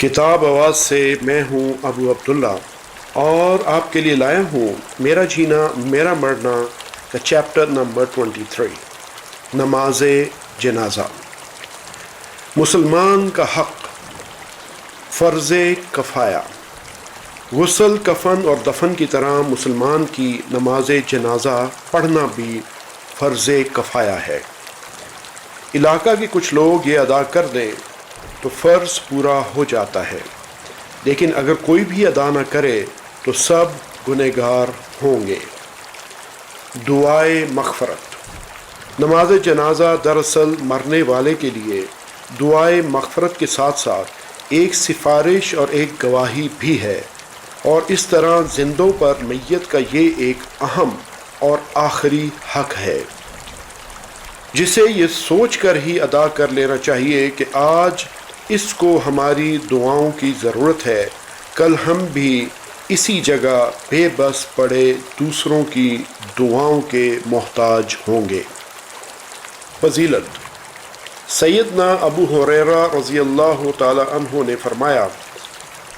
کتاب آواز سے میں ہوں ابو عبداللہ اور آپ کے لیے لایا ہوں میرا جینا میرا مرنا کا چیپٹر نمبر 23 نماز جنازہ۔ مسلمان کا حق، فرض کفایہ۔ غسل، کفن اور دفن کی طرح مسلمان کی نماز جنازہ پڑھنا بھی فرض کفایہ ہے۔ علاقہ کے کچھ لوگ یہ ادا کر دیں تو فرض پورا ہو جاتا ہے، لیکن اگر کوئی بھی ادا نہ کرے تو سب گنہگار ہوں گے۔ دعائے مغفرت۔ نماز جنازہ دراصل مرنے والے کے لیے دعائے مغفرت کے ساتھ ساتھ ایک سفارش اور ایک گواہی بھی ہے، اور اس طرح زندوں پر میت کا یہ ایک اہم اور آخری حق ہے جسے یہ سوچ کر ہی ادا کر لینا چاہیے کہ آج اس کو ہماری دعاؤں کی ضرورت ہے، کل ہم بھی اسی جگہ بے بس پڑے دوسروں کی دعاؤں کے محتاج ہوں گے۔ فضیلت۔ سیدنا ابو ہریرہ رضی اللہ تعالی عنہ نے فرمایا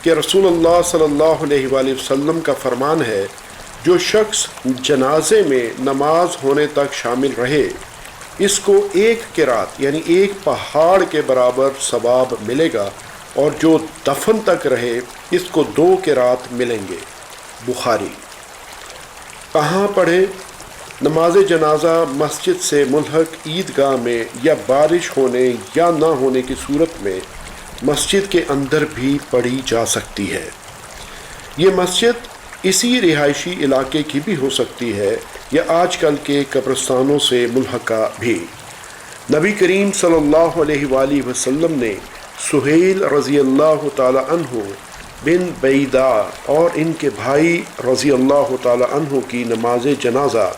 کہ رسول اللہ صلی اللہ علیہ وآلہ وسلم کا فرمان ہے، جو شخص جنازے میں نماز ہونے تک شامل رہے اس کو ایک قرات یعنی ایک پہاڑ کے برابر ثواب ملے گا، اور جو دفن تک رہے اس کو 2 قرات ملیں گے۔ بخاری۔ کہاں پڑھے؟ نماز جنازہ مسجد سے ملحق عیدگاہ میں یا بارش ہونے یا نہ ہونے کی صورت میں مسجد کے اندر بھی پڑھی جا سکتی ہے۔ یہ مسجد اسی رہائشی علاقے کی بھی ہو سکتی ہے یا آج کل کے قبرستانوں سے ملحقہ بھی۔ نبی کریم صلی اللہ علیہ وآلہ وسلم نے سہیل رضی اللہ تعالی عنہ بن بیدہ اور ان کے بھائی رضی اللہ تعالی عنہ کی نماز جنازہ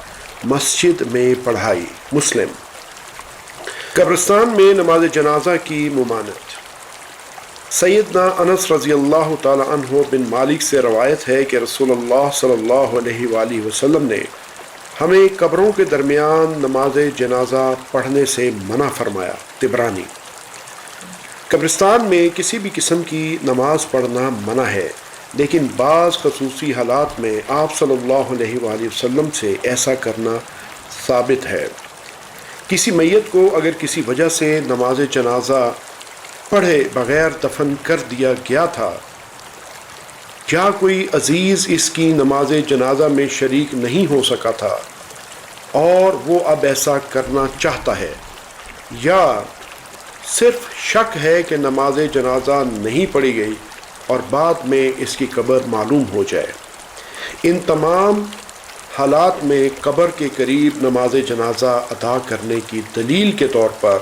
مسجد میں پڑھائی۔ مسلم۔ قبرستان میں نماز جنازہ کی ممانعت۔ سیدنا انس رضی اللہ تعالی عنہ بن مالک سے روایت ہے کہ رسول اللہ صلی اللہ علیہ وآلہ وسلم نے ہمیں قبروں کے درمیان نماز جنازہ پڑھنے سے منع فرمایا۔ طبرانی۔ قبرستان میں کسی بھی قسم کی نماز پڑھنا منع ہے، لیکن بعض خصوصی حالات میں آپ صلی اللہ علیہ وآلہ وسلم سے ایسا کرنا ثابت ہے۔ کسی میت کو اگر کسی وجہ سے نماز جنازہ پڑھے بغیر دفن کر دیا گیا تھا، یا کوئی عزیز اس کی نماز جنازہ میں شریک نہیں ہو سکا تھا اور وہ اب ایسا کرنا چاہتا ہے، یا صرف شک ہے کہ نماز جنازہ نہیں پڑھی گئی اور بعد میں اس کی قبر معلوم ہو جائے، ان تمام حالات میں قبر کے قریب نماز جنازہ ادا کرنے کی دلیل کے طور پر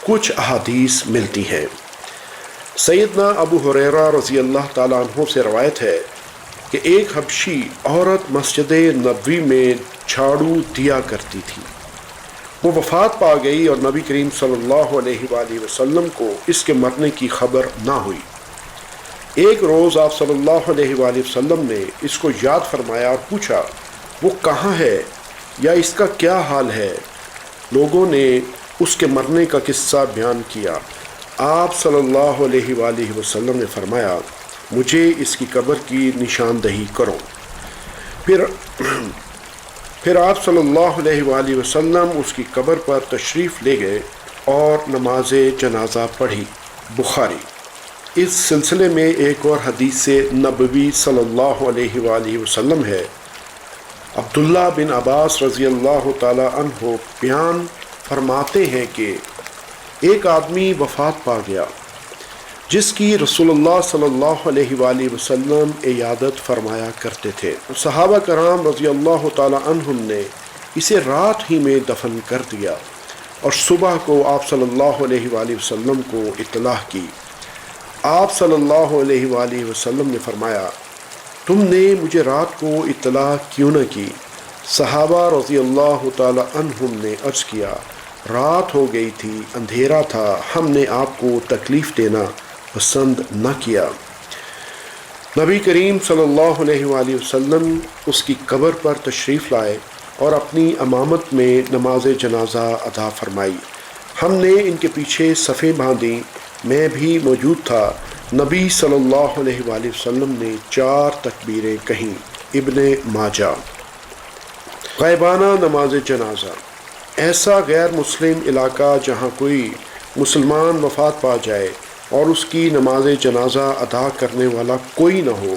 کچھ احادیث ملتی ہیں۔ سیدنا ابو ہریرہ رضی اللہ تعالیٰ عنہ سے روایت ہے کہ ایک حبشی عورت مسجد نبوی میں جھاڑو دیا کرتی تھی، وہ وفات پا گئی اور نبی کریم صلی اللہ علیہ وآلہ وسلم کو اس کے مرنے کی خبر نہ ہوئی۔ ایک روز آپ صلی اللہ علیہ وآلہ وسلم نے اس کو یاد فرمایا اور پوچھا وہ کہاں ہے یا اس کا کیا حال ہے۔ لوگوں نے اس کے مرنے کا قصہ بیان کیا۔ آپ صلی اللہ علیہ وآلہ وسلم نے فرمایا مجھے اس کی قبر کی نشاندہی کرو۔ پھر آپ صلی اللہ علیہ وآلہ وسلم اس کی قبر پر تشریف لے گئے اور نماز جنازہ پڑھی۔ بخاری۔ اس سلسلے میں ایک اور حدیث نبوی صلی اللہ علیہ وآلہ وسلم ہے۔ عبداللہ بن عباس رضی اللہ تعالی عنہ بیان فرماتے ہیں کہ ایک آدمی وفات پا گیا جس کی رسول اللہ صلی اللہ علیہ وآلہ وسلم عیادت فرمایا کرتے تھے۔ صحابہ کرام رضی اللہ تعالی عنہم نے اسے رات ہی میں دفن کر دیا اور صبح کو آپ صلی اللہ علیہ وآلہ وسلم کو اطلاع کی۔ آپ صلی اللہ علیہ وآلہ وسلم نے فرمایا تم نے مجھے رات کو اطلاع کیوں نہ کی؟ صحابہ رضی اللہ تعالی عنہم نے عرض کیا رات ہو گئی تھی، اندھیرا تھا، ہم نے آپ کو تکلیف دینا پسند نہ کیا۔ نبی کریم صلی اللہ علیہ وآلہ وسلم اس کی قبر پر تشریف لائے اور اپنی امامت میں نماز جنازہ ادا فرمائی۔ ہم نے ان کے پیچھے صفیں باندھیں، میں بھی موجود تھا نبی صلی اللہ علیہ وآلہ وسلم نے 4 تکبیریں کہیں۔ ابن ماجہ۔ غائبانہ نماز جنازہ۔ ایسا غیر مسلم علاقہ جہاں کوئی مسلمان وفات پا جائے اور اس کی نماز جنازہ ادا کرنے والا کوئی نہ ہو،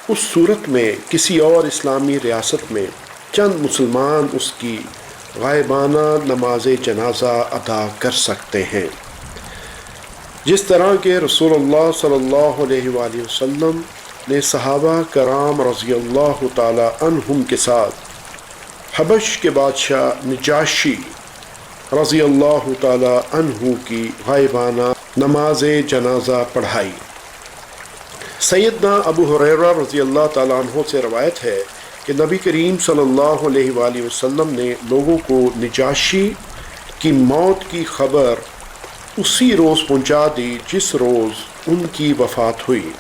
اس صورت میں کسی اور اسلامی ریاست میں چند مسلمان اس کی غائبانہ نماز جنازہ ادا کر سکتے ہیں، جس طرح کہ رسول اللہ صلی اللہ علیہ وآلہ وسلم نے صحابہ کرام رضی اللہ تعالی عنہم کے ساتھ حبش کے بادشاہ نجاشی رضی اللہ تعالی عنہ کی غائبانہ نماز جنازہ پڑھائی۔ سیدنا ابو ہریرہ رضی اللہ تعالیٰ عنہ سے روایت ہے کہ نبی کریم صلی اللہ علیہ وآلہ وسلم نے لوگوں کو نجاشی کی موت کی خبر اسی روز پہنچا دی جس روز ان کی وفات ہوئی۔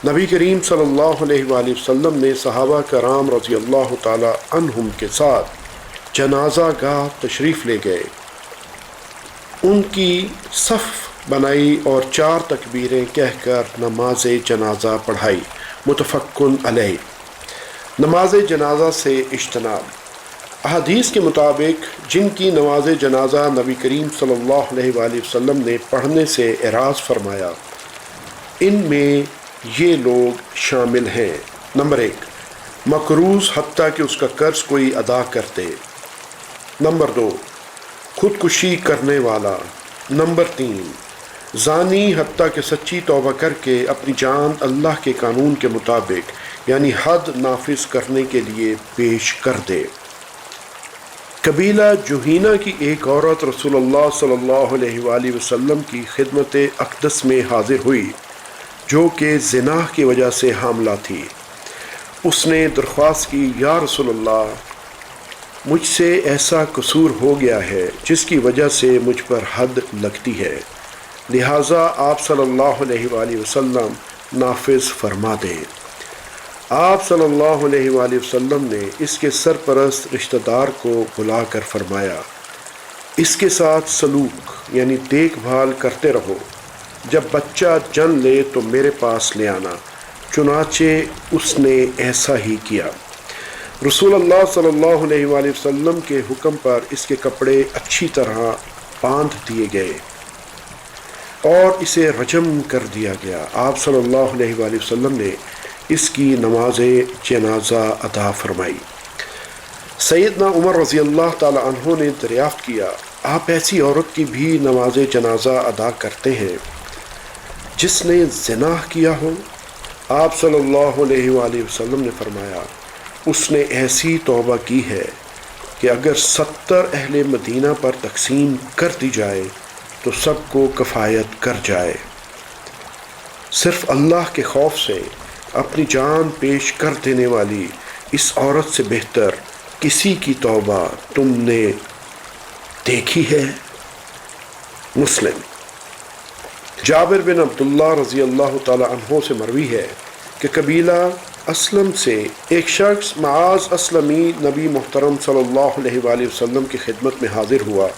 نبی کریم صلی اللہ علیہ وآلہ وسلم نے صحابہ کرام رضی اللہ تعالیٰ عنہم کے ساتھ جنازہ گاہ تشریف لے گئے، ان کی صف بنائی اور 4 تکبیریں کہہ کر نماز جنازہ پڑھائی۔ متفقن علیہ۔ نماز جنازہ سے اجتناب۔ احادیث کے مطابق جن کی نماز جنازہ نبی کریم صلی اللہ علیہ وآلہ وسلم نے پڑھنے سے اعراض فرمایا، ان میں یہ لوگ شامل ہیں۔ نمبر 1، مقروض حتیٰ کہ اس کا قرض کوئی ادا کرتے۔ نمبر 2، خودکشی کرنے والا۔ نمبر 3، زانی حتیٰ کہ سچی توبہ کر کے اپنی جان اللہ کے قانون کے مطابق یعنی حد نافذ کرنے کے لیے پیش کر دے۔ قبیلہ جوہینہ کی ایک عورت رسول اللہ صلی اللہ علیہ وآلہ وسلم کی خدمت اقدس میں حاضر ہوئی جو کہ زنا کی وجہ سے حاملہ تھی۔ اس نے درخواست کی، یا رسول اللہ، مجھ سے ایسا قصور ہو گیا ہے جس کی وجہ سے مجھ پر حد لگتی ہے، لہٰذا آپ صلی اللہ علیہ وآلہ وسلم نافذ فرما دیں۔ آپ صلی اللہ علیہ وآلہ وسلم نے اس کے سرپرست رشتہ دار کو بلا کر فرمایا، اس کے ساتھ سلوک یعنی دیکھ بھال کرتے رہو، جب بچہ جن لے تو میرے پاس لے آنا۔ چنانچہ اس نے ایسا ہی کیا۔ رسول اللہ صلی اللہ علیہ وآلہ وسلم کے حکم پر اس کے کپڑے اچھی طرح باندھ دیے گئے اور اسے رجم کر دیا گیا۔ آپ صلی اللہ علیہ وآلہ وسلم نے اس کی نماز جنازہ ادا فرمائی۔ سیدنا عمر رضی اللہ تعالی عنہ نے دریافت کیا، آپ ایسی عورت کی بھی نماز جنازہ ادا کرتے ہیں جس نے زنا کیا ہو؟ آپ صلی اللہ علیہ وآلہ وسلم نے فرمایا، اس نے ایسی توبہ کی ہے کہ اگر 70 اہل مدینہ پر تقسیم کر دی جائے تو سب کو کفایت کر جائے۔ صرف اللہ کے خوف سے اپنی جان پیش کر دینے والی اس عورت سے بہتر کسی کی توبہ تم نے دیکھی ہے؟ مسلم۔ جابر بن عبداللہ رضی اللہ تعالی عنہ سے مروی ہے کہ قبیلہ اسلم سے ایک شخص معاذ اسلمی نبی محترم صلی اللہ علیہ وآلہ وسلم کی خدمت میں حاضر ہوا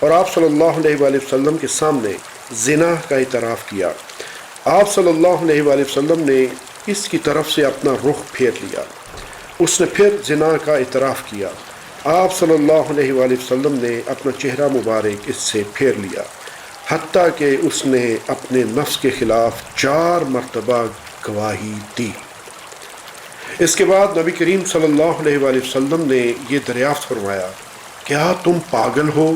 اور آپ صلی اللہ علیہ وآلہ وسلم کے سامنے زنا کا اعتراف کیا۔ آپ صلی اللہ علیہ وآلہ وسلم نے اس کی طرف سے اپنا رخ پھیر لیا۔ اس نے پھر زنا کا اعتراف کیا۔ آپ صلی اللہ علیہ وآلہ وسلم نے اپنا چہرہ مبارک اس سے پھیر لیا، حتیٰ کہ اس نے اپنے نفس کے خلاف 4 مرتبہ گواہی دی۔ اس کے بعد نبی کریم صلی اللہ علیہ وآلہ وسلم نے یہ دریافت فرمایا، کیا تم پاگل ہو؟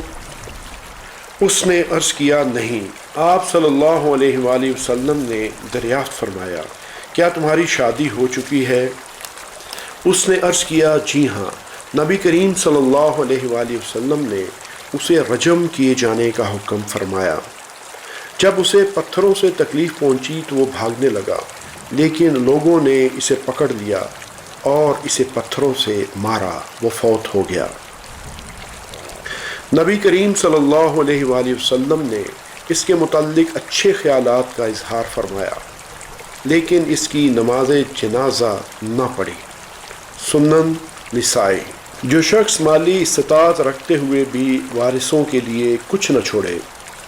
اس نے عرض کیا، نہیں۔ آپ صلی اللہ علیہ وآلہ وسلم نے دریافت فرمایا، کیا تمہاری شادی ہو چکی ہے؟ اس نے عرض کیا، جی ہاں۔ نبی کریم صلی اللہ علیہ وآلہ وسلم نے اسے رجم کیے جانے کا حکم فرمایا۔ جب اسے پتھروں سے تکلیف پہنچی تو وہ بھاگنے لگا، لیکن لوگوں نے اسے پکڑ لیا اور اسے پتھروں سے مارا، وہ فوت ہو گیا۔ نبی کریم صلی اللہ علیہ وآلہ وسلم نے اس کے متعلق اچھے خیالات کا اظہار فرمایا، لیکن اس کی نماز جنازہ نہ پڑھی۔ سنن نسائی۔ جو شخص مالی استطاعت رکھتے ہوئے بھی وارثوں کے لیے کچھ نہ چھوڑے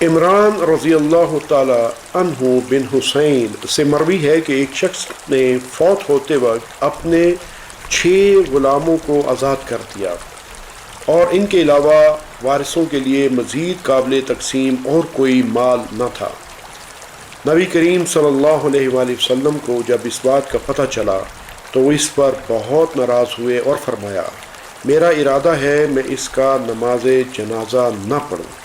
عمران رضی اللہ تعالی عنہ بن حسین سے مروی ہے کہ ایک شخص نے فوت ہوتے وقت اپنے 6 غلاموں کو آزاد کر دیا اور ان کے علاوہ وارثوں کے لیے مزید قابل تقسیم اور کوئی مال نہ تھا۔ نبی کریم صلی اللہ علیہ وآلہ وسلم کو جب اس بات کا پتہ چلا تو وہ اس پر بہت ناراض ہوئے اور فرمایا، میرا ارادہ ہے میں اس کا نماز جنازہ نہ پڑھوں۔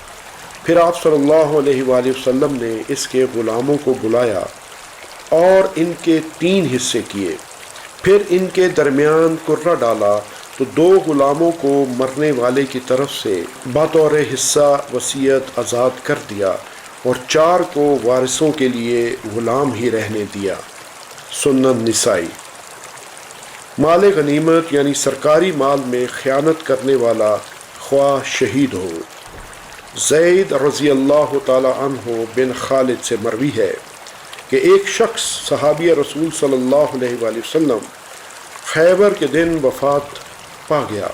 پھر آپ صلی اللہ علیہ وآلہ وسلم نے اس کے غلاموں کو بلایا اور ان کے 3 حصے کیے، پھر ان کے درمیان کرہ ڈالا تو 2 غلاموں کو مرنے والے کی طرف سے بطور حصہ وصیت آزاد کر دیا اور 4 کو وارثوں کے لیے غلام ہی رہنے دیا۔ سنن نسائی۔ مال غنیمت یعنی سرکاری مال میں خیانت کرنے والا خواہ شہید ہو۔ زید رضی اللہ تعالی عنہ بن خالد سے مروی ہے کہ ایک شخص صحابی رسول صلی اللہ علیہ وآلہ وسلم خیبر کے دن وفات پا گیا۔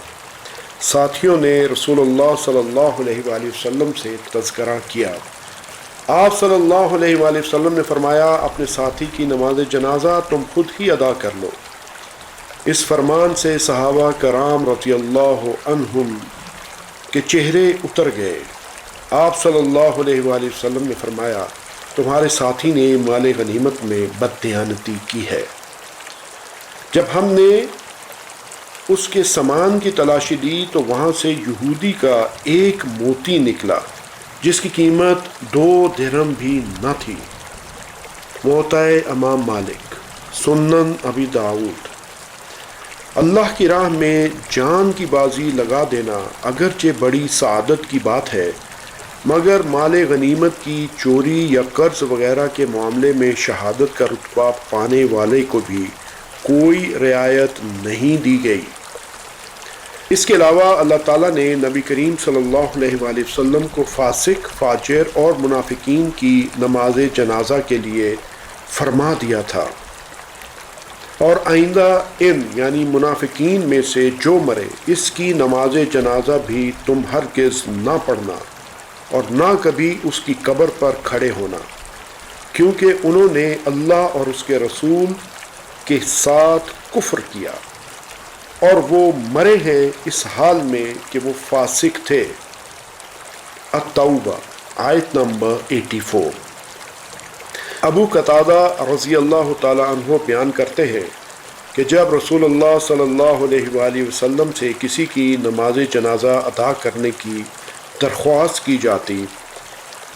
ساتھیوں نے رسول اللہ صلی اللہ علیہ وآلہ وسلم سے تذکرہ کیا۔ آپ صلی اللہ علیہ وآلہ وسلم نے فرمایا، اپنے ساتھی کی نماز جنازہ تم خود ہی ادا کر لو۔ اس فرمان سے صحابہ کرام رضی اللہ عنہم کے چہرے اتر گئے۔ آپ صلی اللہ علیہ وآلہ وسلم نے فرمایا، تمہارے ساتھی نے مال غنیمت میں بددیانتی کی ہے۔ جب ہم نے اس کے سامان کی تلاشی دی تو وہاں سے یہودی کا ایک موتی نکلا جس کی قیمت 2 درہم بھی نہ تھی۔ موطئ امام مالک۔ سنن ابی داؤد۔ اللہ کی راہ میں جان کی بازی لگا دینا اگرچہ بڑی سعادت کی بات ہے، مگر مال غنیمت کی چوری یا قرض وغیرہ کے معاملے میں شہادت کا رتبہ پانے والے کو بھی کوئی رعایت نہیں دی گئی۔ اس کے علاوہ اللہ تعالیٰ نے نبی کریم صلی اللہ علیہ وآلہ وسلم کو فاسق، فاجر اور منافقین کی نماز جنازہ کے لیے فرما دیا تھا، اور آئندہ ان یعنی منافقین میں سے جو مرے اس کی نماز جنازہ بھی تم ہرگز نہ پڑھنا اور نہ کبھی اس کی قبر پر کھڑے ہونا، کیونکہ انہوں نے اللہ اور اس کے رسول کے ساتھ کفر کیا اور وہ مرے ہیں اس حال میں کہ وہ فاسق تھے۔ التوبہ آیت نمبر 84۔ ابو قتادہ رضی اللہ تعالی عنہ بیان کرتے ہیں کہ جب رسول اللہ صلی اللہ علیہ وآلہ وسلم سے کسی کی نماز جنازہ ادا کرنے کی درخواست کی جاتی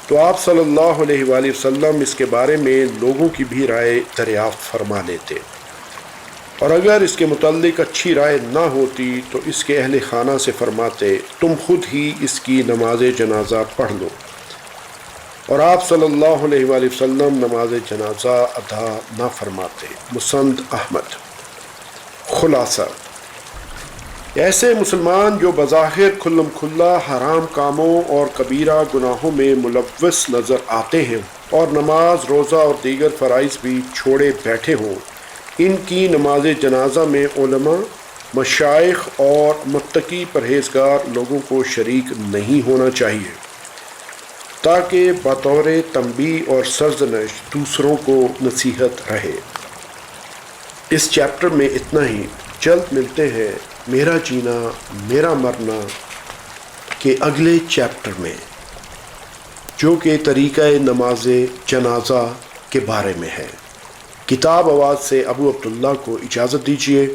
تو آپ صلی اللہ علیہ وآلہ وسلم اس کے بارے میں لوگوں کی بھی رائے دریافت فرما لیتے، اور اگر اس کے متعلق اچھی رائے نہ ہوتی تو اس کے اہل خانہ سے فرماتے تم خود ہی اس کی نماز جنازہ پڑھ لو، اور آپ صلی اللہ علیہ وآلہ وسلم نماز جنازہ ادا نہ فرماتے۔ مسند احمد۔ خلاصہ: ایسے مسلمان جو بظاہر کھلم کھلا حرام کاموں اور کبیرہ گناہوں میں ملوث نظر آتے ہیں اور نماز، روزہ اور دیگر فرائض بھی چھوڑے بیٹھے ہوں، ان کی نماز جنازہ میں علماء، مشائخ اور متقی پرہیزگار لوگوں کو شریک نہیں ہونا چاہیے، تاکہ بطور تنبیہ اور سرزنش دوسروں کو نصیحت رہے۔ اس چیپٹر میں اتنا ہی۔ جلد ملتے ہیں میرا جینا میرا مرنا کے اگلے چیپٹر میں، جو کہ طریقہ نماز جنازہ کے بارے میں ہے۔ کتاب آواز سے ابو عبداللہ کو اجازت دیجیے۔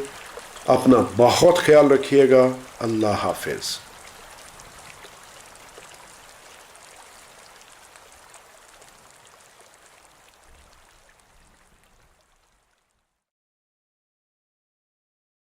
اپنا بہت خیال رکھیے گا۔ اللہ حافظ۔